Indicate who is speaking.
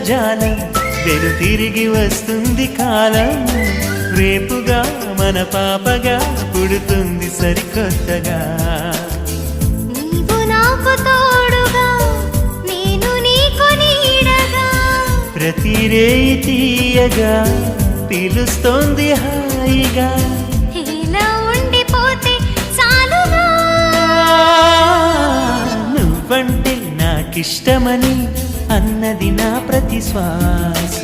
Speaker 1: జాలం వెను తిరిగి వస్తుంది కాలం రేపుగా మన పాపగా పుడుతుంది సరికొత్తగా
Speaker 2: నీవు నాకు తోడుగా నేను నీకు నీడగా
Speaker 1: ప్రతి రేయి తీయగా పిలుస్తోంది హాయిగా
Speaker 2: ఇలా ఉండిపోతే చాలుగా
Speaker 1: నువ్వంటే నాకిష్టమని అన్నది నా ప్రతి శ్వాస